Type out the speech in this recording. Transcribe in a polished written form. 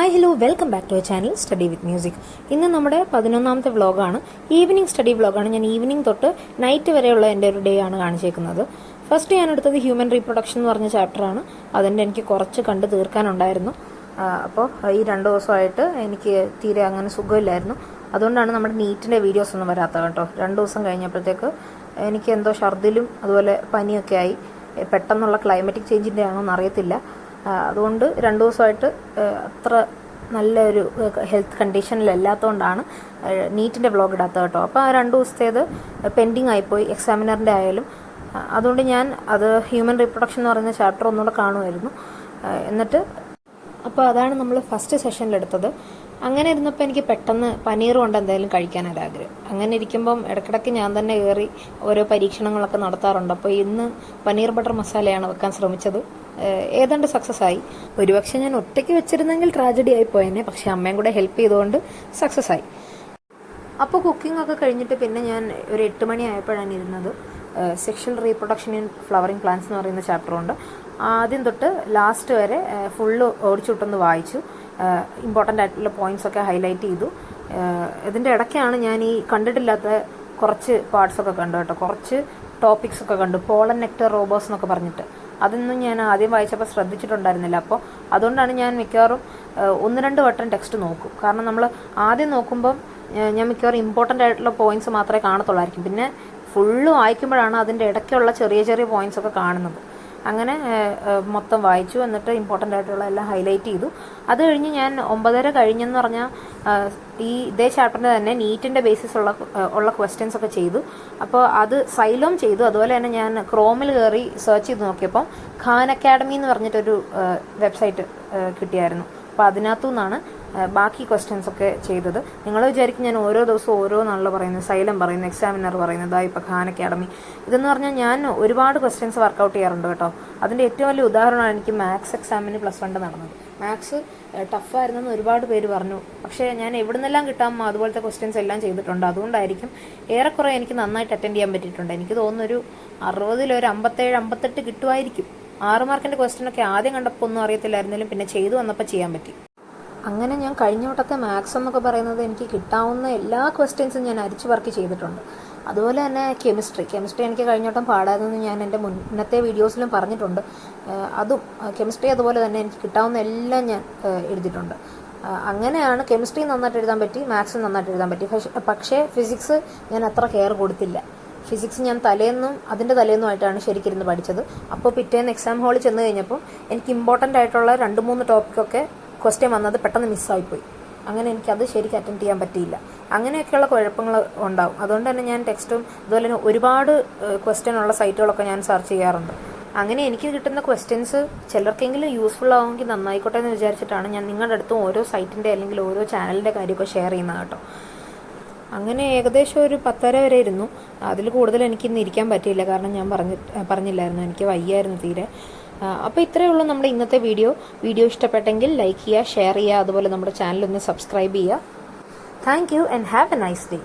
Hi hello welcome back to a channel study with music. ഇന്ന് നമ്മുടെ 11ാമത്തെ വ്ളോഗാണ്. Evening study വ്ളോഗാണ്. ഞാൻ ഈവനിങ് തൊട്ട് നൈറ്റ് വരെയുള്ള എൻ്റെ ഒരു ഡേ ആണ് കാണിച്ചേക്കുന്നത്. ഫസ്റ്റ് ഞാൻ എടുത്തത് ഹ്യൂമൻ റീപ്രൊഡക്ഷൻ എന്ന് പറഞ്ഞ ചാപ്റ്ററാണ്. അതിൻ്റെ എനിക്ക് കുറച്ച് കണ്ടു തീർക്കാനുണ്ടായിരുന്നു. അപ്പോൾ ഈ 2 ദിവസമായിട്ട് എനിക്ക് തീരെ അങ്ങനെ സുഖമില്ലായിരുന്നു. അതുകൊണ്ടാണ് നമ്മുടെ നീറ്റിൻ്റെ വീഡിയോസ് ഒന്നും വരാത്തത് കേട്ടോ. 2 ദിവസം കഴിഞ്ഞപ്പോഴത്തേക്ക് എനിക്ക് എന്തോ ഛർദിലും അതുപോലെ പനിയൊക്കെ ആയി. പെട്ടെന്നുള്ള ക്ലൈമറ്റിക് ചേഞ്ചിൻ്റെ ആണോ എന്നറിയത്തില്ല. അതുകൊണ്ട് 2 ദിവസമായിട്ട് അത്ര നല്ലൊരു ഹെൽത്ത് കണ്ടീഷനിലല്ലാത്തതുകൊണ്ടാണ് നീറ്റിൻ്റെ വ്ളോഗ് ഇടാത്തത് കേട്ടോ. അപ്പോൾ ആ 2 ദിവസത്തേത് പെൻഡിങ് ആയിപ്പോയി, എക്സാമിനറിൻ്റെ ആയാലും. അതുകൊണ്ട് ഞാൻ അത് ഹ്യൂമൻ റീപ്രൊഡക്ഷൻ എന്ന് പറയുന്ന ചാപ്റ്റർ ഒന്നുകൂടെ കാണുമായിരുന്നു. എന്നിട്ട് അപ്പോൾ അതാണ് നമ്മൾ ഫസ്റ്റ് സെഷനിലെടുത്തത്. അങ്ങനെ ഇരുന്നപ്പോൾ എനിക്ക് പെട്ടെന്ന് പനീർ കൊണ്ട് എന്തായാലും കഴിക്കാനൊരാഗ്രഹം. അങ്ങനെ ഇരിക്കുമ്പം ഇടയ്ക്കിടയ്ക്ക് ഞാൻ തന്നെ കയറി ഓരോ പരീക്ഷണങ്ങളൊക്കെ നടത്താറുണ്ട്. അപ്പോൾ ഇന്ന് പനീർ ബട്ടർ മസാലയാണ് വെക്കാൻ ശ്രമിച്ചത്. ഏതാണ്ട് സക്സസ് ആയി. ഒരുപക്ഷെ ഞാൻ ഒറ്റയ്ക്ക് വെച്ചിരുന്നെങ്കിൽ ട്രാജഡി ആയിപ്പോയെന്നെ. പക്ഷെ അമ്മയും കൂടെ ഹെൽപ്പ് ചെയ്തുകൊണ്ട് സക്സസ് ആയി. അപ്പോൾ കുക്കിംഗ് ഒക്കെ കഴിഞ്ഞിട്ട് പിന്നെ ഞാൻ ഒരു 8 മണി ആയപ്പോഴാണ് ഇരുന്നത്. Sexual reproduction in flowering plants എന്ന് പറയുന്ന ചാപ്റ്ററുണ്ട്. ആദ്യം തൊട്ട് ലാസ്റ്റ് വരെ ഫുള്ള് ഓടിച്ചുവിട്ടൊന്ന് വായിച്ചു. ഇമ്പോർട്ടൻ്റ് ആയിട്ടുള്ള പോയിന്റ്സൊക്കെ ഹൈലൈറ്റ് ചെയ്തു. ഇതിൻ്റെ ഇടയ്ക്കാണ് ഞാൻ ഈ കണ്ടിട്ടില്ലാത്ത കുറച്ച് പാർട്സൊക്കെ കണ്ടു കേട്ടോ. കുറച്ച് ടോപ്പിക്സൊക്കെ കണ്ടു. പോളൻ നെക്ടർ റോബോസ് എന്നൊക്കെ പറഞ്ഞിട്ട്. അതൊന്നും ഞാൻ ആദ്യം വായിച്ചപ്പോൾ ശ്രദ്ധിച്ചിട്ടുണ്ടായിരുന്നില്ല. അപ്പോൾ അതുകൊണ്ടാണ് ഞാൻ മിക്കവാറും 1-2 വട്ടം ടെക്സ്റ്റ് നോക്കും. കാരണം നമ്മൾ ആദ്യം നോക്കുമ്പം ഞാൻ മിക്കവാറും ഇമ്പോർട്ടൻ്റ് ആയിട്ടുള്ള പോയിന്റ്സ് മാത്രമേ കാണത്തുള്ളായിരിക്കും. പിന്നെ ഫുള്ള് വായിക്കുമ്പോഴാണ് അതിൻ്റെ ഇടയ്ക്കുള്ള ചെറിയ ചെറിയ പോയിന്റ്സൊക്കെ കാണുന്നത്. അങ്ങനെ മൊത്തം വായിച്ചു. എന്നിട്ട് ഇമ്പോർട്ടൻ്റ് ആയിട്ടുള്ള എല്ലാം ഹൈലൈറ്റ് ചെയ്തു. അത് കഴിഞ്ഞ് ഞാൻ 9:30 കഴിഞ്ഞെന്ന് പറഞ്ഞാൽ ഇതേ ചാപ്റ്ററിൻ്റെ തന്നെ നീറ്റിൻ്റെ ബേസിസ് ഉള്ള ക്വസ്റ്റ്യൻസ് ഒക്കെ ചെയ്തു. അപ്പോൾ അത് സൈലോം ചെയ്തു. അതുപോലെ തന്നെ ഞാൻ ക്രോമിൽ കയറി സെർച്ച് ചെയ്ത് നോക്കിയപ്പോൾ ഖാൻ അക്കാഡമി എന്ന് പറഞ്ഞിട്ടൊരു വെബ്സൈറ്റ് കിട്ടിയായിരുന്നു. അപ്പോൾ അതിനകത്തു നിന്നാണ് ബാക്കി ക്വസ്റ്റ്യൻസ് ഒക്കെ ചെയ്തത്. നിങ്ങൾ വിചാരിക്കും ഞാൻ ഓരോ ദിവസവും ഓരോന്നാണല്ലോ പറയുന്നത്. സൈലം പറയുന്നു, എക്സാമിനർ പറയുന്നത്, ഇപ്പോൾ ഖാൻ അക്കാഡമി. ഇതെന്ന് പറഞ്ഞാൽ ഞാൻ ഒരുപാട് ക്വസ്റ്റ്യൻസ് വർക്കൗട്ട് ചെയ്യാറുണ്ട് കേട്ടോ. അതിൻ്റെ ഏറ്റവും വലിയ ഉദാഹരണമാണ് എനിക്ക് മാത്സ് എക്സാമിന് +1 നടന്നത്. മാത്സ് ടഫായിരുന്നെന്ന് ഒരുപാട് പേര് പറഞ്ഞു. പക്ഷേ ഞാൻ എവിടെ നിന്നെല്ലാം കിട്ടാമോ അതുപോലത്തെ ക്വസ്റ്റ്യൻസ് എല്ലാം ചെയ്തിട്ടുണ്ട്. അതുകൊണ്ടായിരിക്കും ഏറെക്കുറെ എനിക്ക് നന്നായിട്ട് അറ്റൻഡ് ചെയ്യാൻ പറ്റിയിട്ടുണ്ട്. എനിക്ക് തോന്നുന്നു ഒരു 60-ൽ ഒരു 57-58 കിട്ടുമായിരിക്കും. 6 മാർക്കിൻ്റെ ക്വസ്റ്റ്യനൊക്കെ ആദ്യം കണ്ടപ്പോൾ ഒന്നും അറിയത്തില്ലായിരുന്നാലും പിന്നെ ചെയ്തു വന്നപ്പോൾ ചെയ്യാൻ പറ്റി. അങ്ങനെ ഞാൻ കഴിഞ്ഞ വട്ടത്തെ മാത്സ് എന്നൊക്കെ പറയുന്നത് എനിക്ക് കിട്ടാവുന്ന എല്ലാ ക്വസ്റ്റ്യൻസും ഞാൻ അരിച്ചു പറക്കി ചെയ്തിട്ടുണ്ട്. അതുപോലെ തന്നെ കെമിസ്ട്രി എനിക്ക് കഴിഞ്ഞ വട്ടം പാടാതെന്ന് ഞാൻ എൻ്റെ മുന്നത്തെ വീഡിയോസിലും പറഞ്ഞിട്ടുണ്ട്. അതും കെമിസ്ട്രി അതുപോലെ തന്നെ എനിക്ക് കിട്ടാവുന്ന എല്ലാം ഞാൻ എഴുതിയിട്ടുണ്ട്. അങ്ങനെയാണ് കെമിസ്ട്രി നന്നായിട്ട് എഴുതാൻ പറ്റി, മാത്സ് നന്നായിട്ട് എഴുതാൻ പറ്റി. പക്ഷേ ഫിസിക്സ് ഞാൻ അത്ര കെയർ കൊടുത്തില്ല. ഫിസിക്സ് ഞാൻ അതിൻ്റെ തലേന്നുമായിട്ടാണ് ശരിക്കിരുന്ന് പഠിച്ചത്. അപ്പോൾ പിറ്റേന്ന് എക്സാം ഹാളിൽ ചെന്ന് കഴിഞ്ഞപ്പോൾ എനിക്ക് ഇമ്പോർട്ടൻ്റ് ആയിട്ടുള്ള 2-3 ടോപ്പിക്കൊക്കെ ക്വസ്റ്റ്യൻ വന്നത് പെട്ടെന്ന് മിസ്സായിപ്പോയി. അങ്ങനെ എനിക്കത് ശരിക്കും അറ്റൻഡ് ചെയ്യാൻ പറ്റിയില്ല. അങ്ങനെയൊക്കെയുള്ള കുഴപ്പങ്ങൾ ഉണ്ടാവും. അതുകൊണ്ട് തന്നെ ഞാൻ ടെക്സ്റ്റും അതുപോലെ തന്നെ ഒരുപാട് ക്വസ്റ്റ്യൻ ഉള്ള സൈറ്റുകളൊക്കെ ഞാൻ സെർച്ച് ചെയ്യാറുണ്ട്. അങ്ങനെ എനിക്ക് കിട്ടുന്ന ക്വസ്റ്റ്യൻസ് ചിലർക്കെങ്കിലും യൂസ്ഫുൾ ആവുമെങ്കിൽ നന്നായിക്കോട്ടെ എന്ന് വിചാരിച്ചിട്ടാണ് ഞാൻ നിങ്ങളുടെ അടുത്തും ഓരോ സൈറ്റിൻ്റെ അല്ലെങ്കിൽ ഓരോ ചാനലിൻ്റെ കാര്യമൊക്കെ ഷെയർ ചെയ്യുന്നത് കേട്ടോ. അങ്ങനെ ഏകദേശം ഒരു 10:30 വരെ ഇരുന്നു. അതിൽ കൂടുതൽ എനിക്കിന്ന് ഇരിക്കാൻ പറ്റിയില്ല. കാരണം ഞാൻ പറഞ്ഞില്ലായിരുന്നു, എനിക്ക് വയ്യായിരുന്നു തീരെ. അപ്പോൾ ഇത്രയേ ഉള്ളൂ നമ്മുടെ ഇന്നത്തെ വീഡിയോ ഇഷ്ടപ്പെട്ടെങ്കിൽ ലൈക്ക് ചെയ്യുക, ഷെയർ ചെയ്യുക, അതുപോലെ നമ്മുടെ ചാനൽ ഒന്ന് സബ്സ്ക്രൈബ് ചെയ്യുക. Thank you and have A nice day.